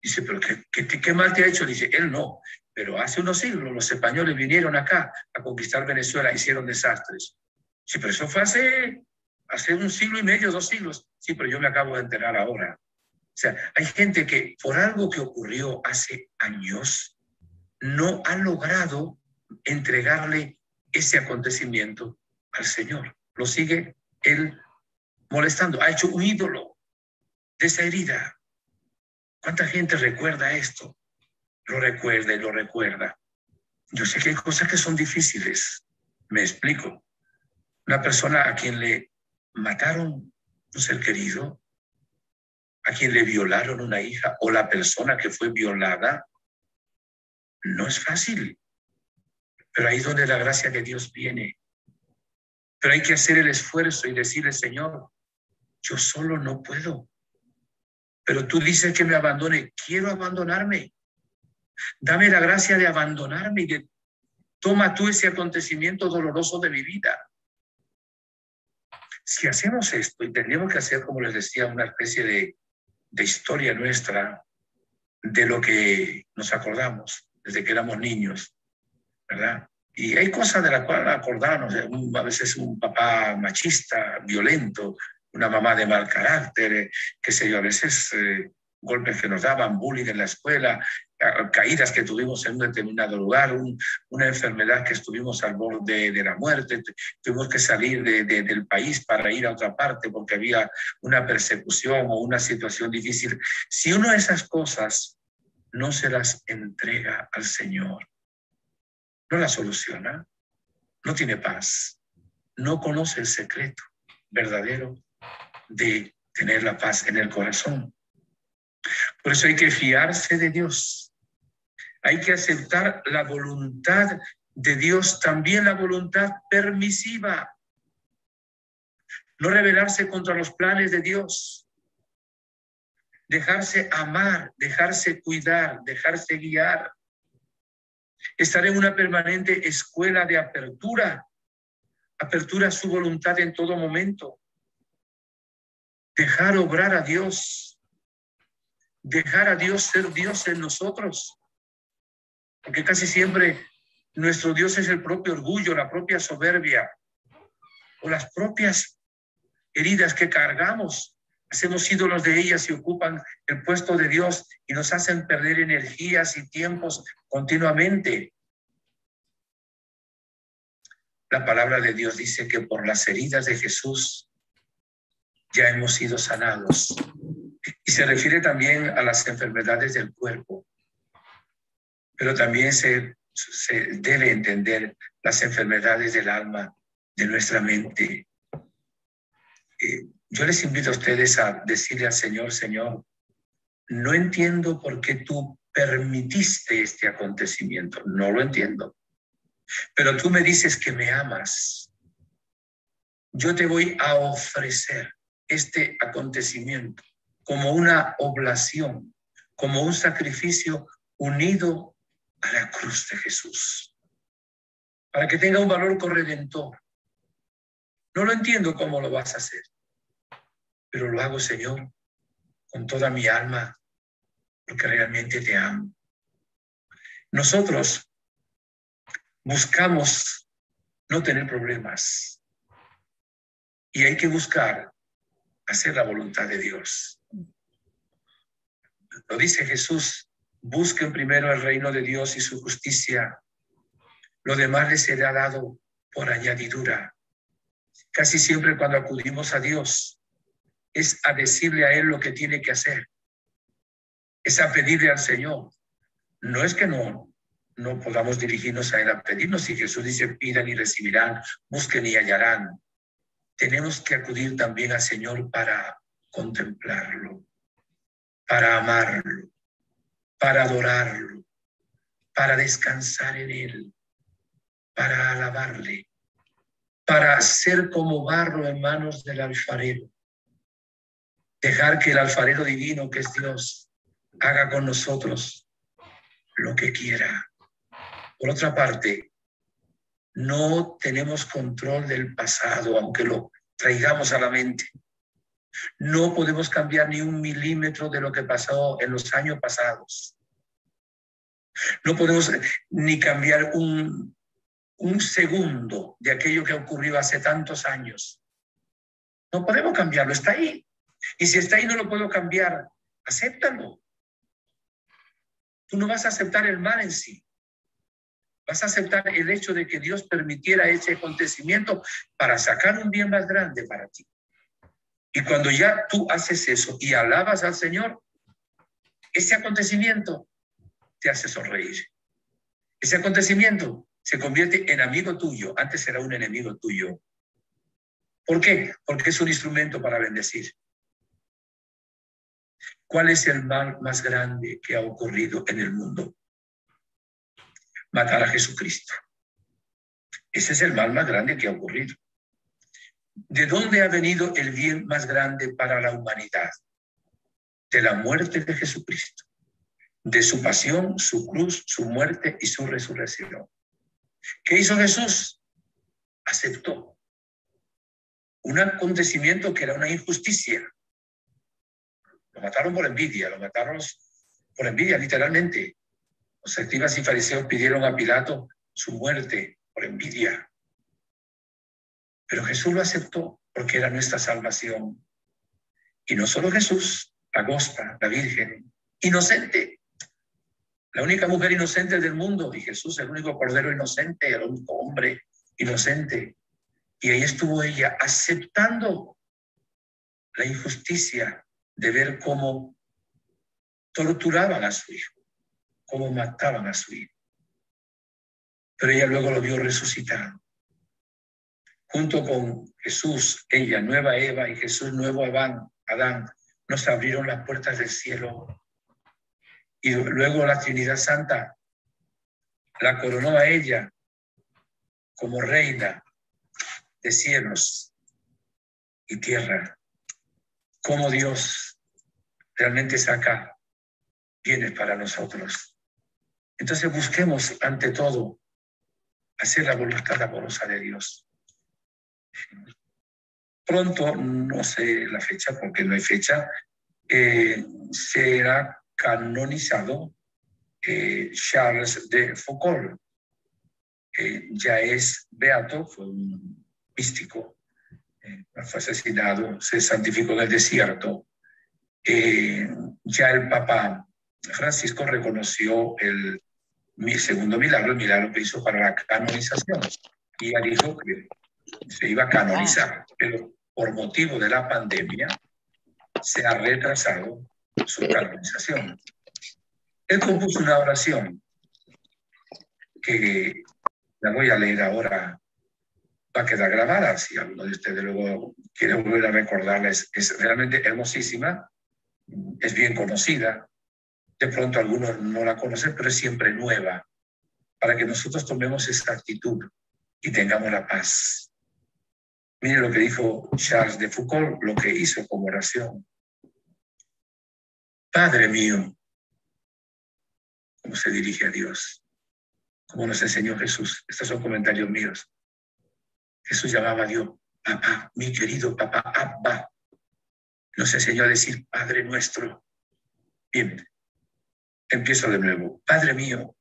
Dice, ¿pero qué mal te ha hecho? Dice, él no, pero hace unos siglos los españoles vinieron acá a conquistar Venezuela, hicieron desastres. Sí, pero eso fue hace un siglo y medio, 2 siglos. Sí, pero yo me acabo de enterar ahora. O sea, hay gente que por algo que ocurrió hace años no ha logrado entregarle ese acontecimiento al Señor. Lo sigue él molestando. Ha hecho un ídolo de esa herida. ¿Cuánta gente recuerda esto? Lo recuerda y lo recuerda. Yo sé que hay cosas que son difíciles. Me explico. Una persona a quien le mataron un ser querido, a quien le violaron una hija o la persona que fue violada, no es fácil. Pero ahí es donde la gracia de Dios viene. Pero hay que hacer el esfuerzo y decirle, Señor, yo solo no puedo. Pero tú dices que me abandone. Quiero abandonarme. Dame la gracia de abandonarme y de toma tú ese acontecimiento doloroso de mi vida. Si hacemos esto, y tendríamos que hacer, como les decía, una especie de historia nuestra de lo que nos acordamos desde que éramos niños, ¿verdad? Y hay cosas de las cuales acordarnos. A veces un papá machista, violento, una mamá de mal carácter, qué sé yo, a veces golpes que nos daban, bullying en la escuela, caídas que tuvimos en un determinado lugar, una enfermedad que estuvimos al borde de la muerte, tuvimos que salir del país para ir a otra parte porque había una persecución o una situación difícil. Si uno de esas cosas no se las entrega al Señor, no la soluciona, no tiene paz, no conoce el secreto verdadero de tener la paz en el corazón. Por eso hay que fiarse de Dios. Hay que aceptar la voluntad de Dios, también la voluntad permisiva. No rebelarse contra los planes de Dios. Dejarse amar, dejarse cuidar, dejarse guiar. Estar en una permanente escuela de apertura. Apertura a su voluntad en todo momento. Dejar obrar a Dios. Dejar a Dios ser Dios en nosotros. Porque casi siempre nuestro Dios es el propio orgullo, la propia soberbia o las propias heridas que cargamos. Hacemos ídolos de ellas y ocupan el puesto de Dios y nos hacen perder energías y tiempos continuamente. La palabra de Dios dice que por las heridas de Jesús ya hemos sido sanados. Y se refiere también a las enfermedades del cuerpo. Pero también se debe entender las enfermedades del alma, de nuestra mente. Yo les invito a ustedes a decirle al Señor, Señor, no entiendo por qué tú permitiste este acontecimiento. No lo entiendo. Pero tú me dices que me amas. Yo te voy a ofrecer este acontecimiento como una oblación, como un sacrificio unido a la cruz de Jesús, para que tenga un valor corredentor. No lo entiendo cómo lo vas a hacer, pero lo hago, Señor, con toda mi alma, porque realmente te amo. Nosotros buscamos no tener problemas y hay que buscar hacer la voluntad de Dios. Lo dice Jesús, busquen primero el reino de Dios y su justicia. Lo demás les será dado por añadidura. Casi siempre cuando acudimos a Dios es a decirle a Él lo que tiene que hacer. Es a pedirle al Señor. No es que no podamos dirigirnos a Él a pedirnos. Si Jesús dice, pidan y recibirán, busquen y hallarán. tenemos que acudir también al Señor para contemplarlo, para amarlo, para adorarlo, para descansar en Él, para alabarle, para ser como barro en manos del alfarero. Dejar que el alfarero divino, que es Dios, haga con nosotros lo que quiera. Por otra parte, no tenemos control del pasado, aunque lo traigamos a la mente. No podemos cambiar ni un milímetro de lo que pasó en los años pasados. No podemos ni cambiar un segundo de aquello que ocurrió hace tantos años. No podemos cambiarlo, está ahí. Y si está ahí no lo puedo cambiar, acéptalo. Tú no vas a aceptar el mal en sí. Vas a aceptar el hecho de que Dios permitiera ese acontecimiento para sacar un bien más grande para ti. Y cuando ya tú haces eso y alabas al Señor, ese acontecimiento te hace sonreír. Ese acontecimiento se convierte en amigo tuyo. Antes era un enemigo tuyo. ¿Por qué? Porque es un instrumento para bendecir. ¿Cuál es el mal más grande que ha ocurrido en el mundo? Matar a Jesucristo. Ese es el mal más grande que ha ocurrido. ¿De dónde ha venido el bien más grande para la humanidad? De la muerte de Jesucristo, de su pasión, su cruz, su muerte y su resurrección. ¿Qué hizo Jesús? Aceptó un acontecimiento que era una injusticia. Lo mataron por envidia, lo mataron por envidia, literalmente. Los escribas y fariseos pidieron a Pilato su muerte por envidia. Pero Jesús lo aceptó porque era nuestra salvación. Y no solo Jesús, Agosta, la Virgen, inocente. La única mujer inocente del mundo. Y Jesús, el único cordero inocente, el único hombre inocente. Y ahí estuvo ella aceptando la injusticia de ver cómo torturaban a su hijo, cómo mataban a su hijo. Pero ella luego lo vio resucitado. Junto con Jesús, ella, nueva Eva, y Jesús, nuevo Adán, nos abrieron las puertas del cielo. Y luego la Trinidad Santa la coronó a ella como reina de cielos y tierra. Como Dios realmente saca bienes para nosotros. Entonces busquemos ante todo hacer la voluntad amorosa de Dios. Pronto, no sé la fecha porque no hay fecha, será canonizado Charles de Foucault. Ya es beato, fue un místico, fue asesinado, se santificó en el desierto. Ya el Papa Francisco reconoció el segundo milagro, el milagro que hizo para la canonización. Y ya dijo que se iba a canonizar, pero por motivo de la pandemia se ha retrasado su canonización. Él compuso una oración que la voy a leer ahora, va a quedar grabada, si alguno de ustedes luego quiere volver a recordarla, es realmente hermosísima, es bien conocida, de pronto algunos no la conocen, pero es siempre nueva, para que nosotros tomemos esa actitud y tengamos la paz. Mire lo que dijo Charles de Foucault, lo que hizo como oración. Padre mío, cómo se dirige a Dios, como nos enseñó Jesús. Estos son comentarios míos. Jesús llamaba a Dios, papá, mi querido papá, Abba. Nos enseñó a decir, Padre nuestro. Bien, empiezo de nuevo. Padre mío,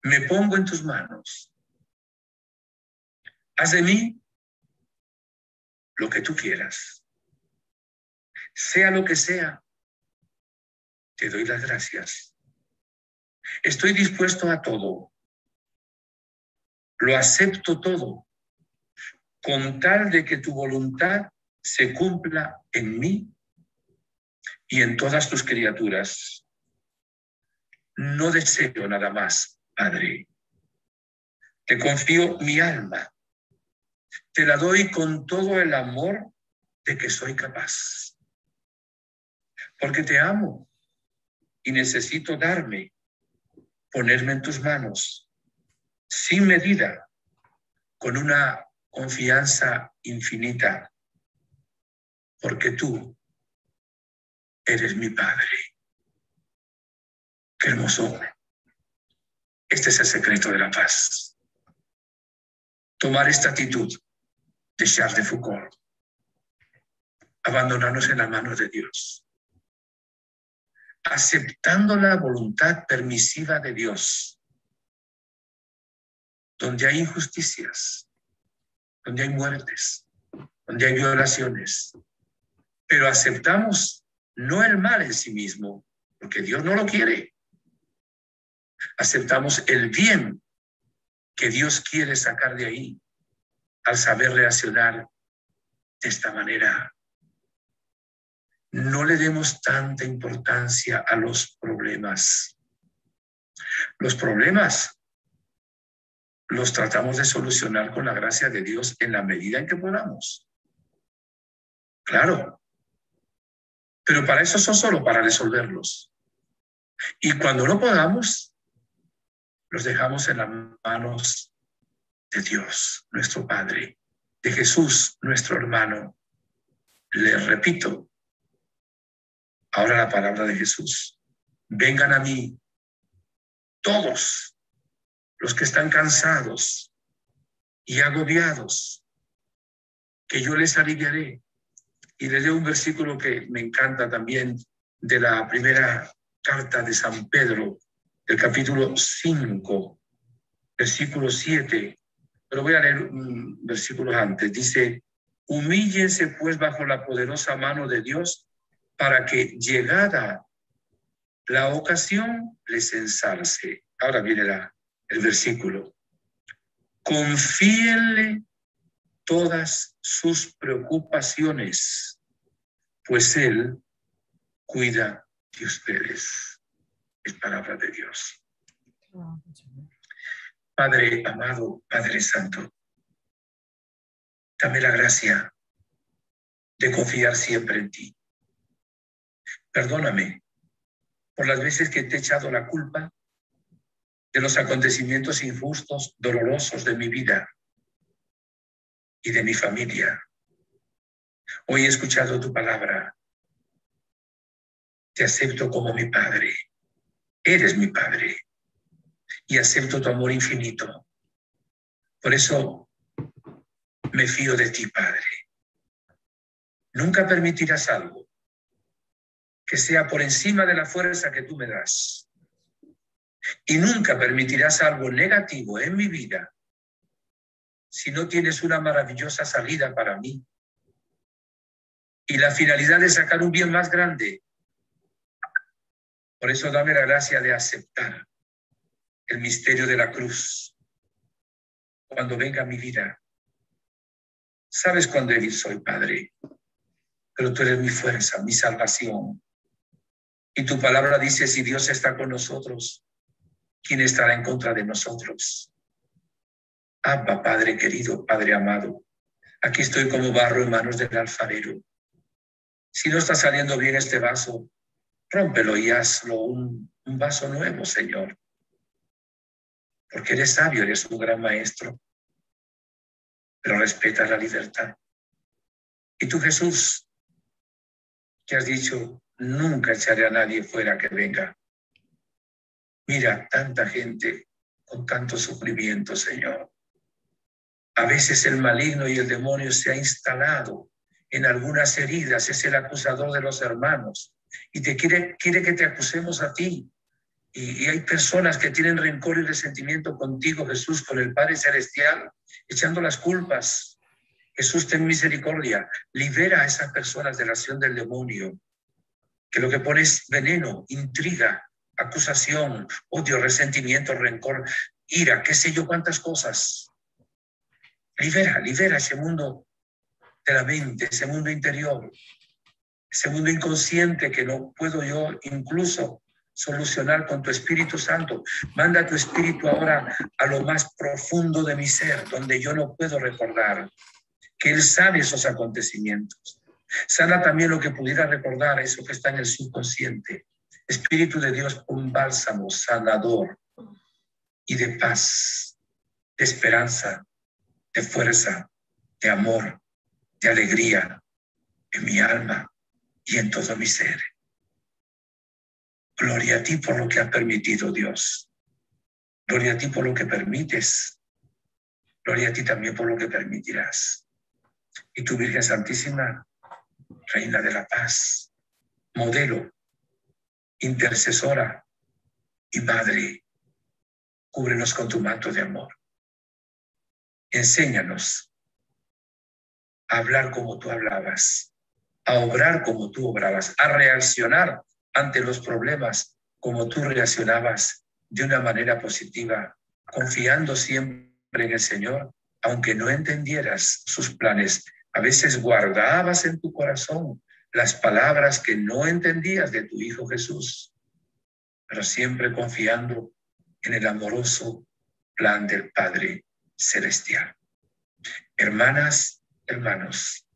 me pongo en tus manos. Haz de mí lo que tú quieras. Sea lo que sea, te doy las gracias. Estoy dispuesto a todo. Lo acepto todo, con tal de que tu voluntad se cumpla en mí y en todas tus criaturas. No deseo nada más, Padre. Te confío mi alma, te la doy con todo el amor de que soy capaz. Porque te amo y necesito ponerme en tus manos, sin medida, con una confianza infinita, porque tú eres mi Padre. Qué hermoso. Este es el secreto de la paz. Tomar esta actitud de Charles de Foucault. Abandonarnos en las manos de Dios. Aceptando la voluntad permisiva de Dios. Donde hay injusticias, donde hay muertes, donde hay violaciones. Pero aceptamos no el mal en sí mismo, porque Dios no lo quiere. Aceptamos el bien que Dios quiere sacar de ahí al saber reaccionar de esta manera. No le demos tanta importancia a los problemas. Los problemas los tratamos de solucionar con la gracia de Dios en la medida en que podamos. Claro. Pero para eso son solo para resolverlos. Y cuando no podamos, los dejamos en las manos de Dios, nuestro Padre, de Jesús, nuestro hermano. Les repito, ahora la palabra de Jesús. Vengan a mí todos los que están cansados y agobiados, que yo les aliviaré. Y les leo un versículo que me encanta también de la primera carta de San Pedro, del capítulo 5, versículo 7. Pero voy a leer un versículo antes. Dice, humíllense pues bajo la poderosa mano de Dios para que llegada la ocasión les ensalce. Ahora viene el versículo. Confíenle todas sus preocupaciones, pues Él cuida de ustedes. Es palabra de Dios. Padre amado, Padre Santo, dame la gracia de confiar siempre en ti. Perdóname por las veces que te he echado la culpa de los acontecimientos injustos, dolorosos de mi vida y de mi familia. Hoy he escuchado tu palabra. Te acepto como mi Padre. Eres mi Padre. Y acepto tu amor infinito. Por eso me fío de ti, Padre. Nunca permitirás algo que sea por encima de la fuerza que tú me das. Y nunca permitirás algo negativo en mi vida si no tienes una maravillosa salida para mí. Y la finalidad de sacar un bien más grande. Por eso dame la gracia de aceptar el misterio de la cruz. Cuando venga mi vida, sabes cuán débil soy, Padre, pero tú eres mi fuerza, mi salvación. Y tu palabra dice, si Dios está con nosotros, ¿quién estará en contra de nosotros? Abba, Padre querido, Padre amado, aquí estoy como barro en manos del alfarero. Si no está saliendo bien este vaso, rómpelo y hazlo un vaso nuevo, Señor. Porque eres sabio, eres un gran maestro, pero respetas la libertad. Y tú, Jesús, que has dicho, nunca echaré a nadie fuera que venga. Mira, tanta gente con tanto sufrimiento, Señor. A veces el maligno y el demonio se ha instalado en algunas heridas, es el acusador de los hermanos y quiere que te acusemos a ti. Y hay personas que tienen rencor y resentimiento contigo, Jesús, con el Padre Celestial, echando las culpas. Jesús, ten misericordia, libera a esas personas de la acción del demonio, que lo que pone es veneno, intriga, acusación, odio, resentimiento, rencor, ira, qué sé yo cuántas cosas. Libera ese mundo de la mente, ese mundo interior, ese mundo inconsciente que no puedo yo incluso solucionar con tu Espíritu Santo. Manda tu Espíritu ahora a lo más profundo de mi ser, donde yo no puedo recordar. que Él sane esos acontecimientos. Sana también lo que pudiera recordar, eso que está en el subconsciente. Espíritu de Dios, un bálsamo sanador y de paz, de esperanza, de fuerza, de amor, de alegría en mi alma y en todo mi ser. Gloria a ti por lo que has permitido, Dios. Gloria a ti por lo que permites. Gloria a ti también por lo que permitirás. Y tu Virgen Santísima, Reina de la Paz, modelo, intercesora y Madre, cúbrenos con tu manto de amor. Enséñanos a hablar como tú hablabas, a obrar como tú obrabas, a reaccionar ante los problemas como tú reaccionabas de una manera positiva, confiando siempre en el Señor, aunque no entendieras sus planes. A veces guardabas en tu corazón las palabras que no entendías de tu Hijo Jesús, pero siempre confiando en el amoroso plan del Padre Celestial. Hermanas, hermanos,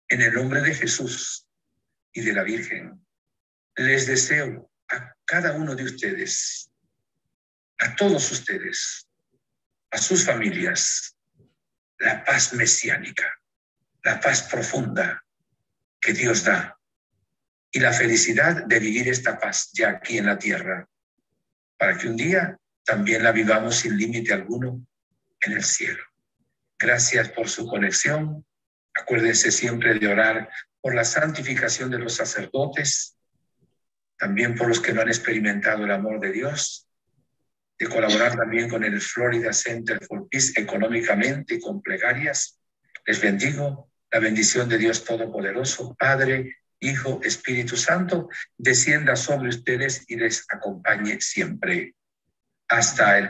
en el nombre de Jesús y de la Virgen, les deseo a cada uno de ustedes, a todos ustedes, a sus familias, la paz mesiánica, la paz profunda que Dios da y la felicidad de vivir esta paz ya aquí en la tierra, para que un día también la vivamos sin límite alguno en el cielo. Gracias por su conexión. Acuérdense siempre de orar por la santificación de los sacerdotes, también por los que no han experimentado el amor de Dios, de colaborar también con el Florida Center for Peace económicamente y con plegarias. Les bendigo. La bendición de Dios Todopoderoso, Padre, Hijo, Espíritu Santo, descienda sobre ustedes y les acompañe siempre. Hasta el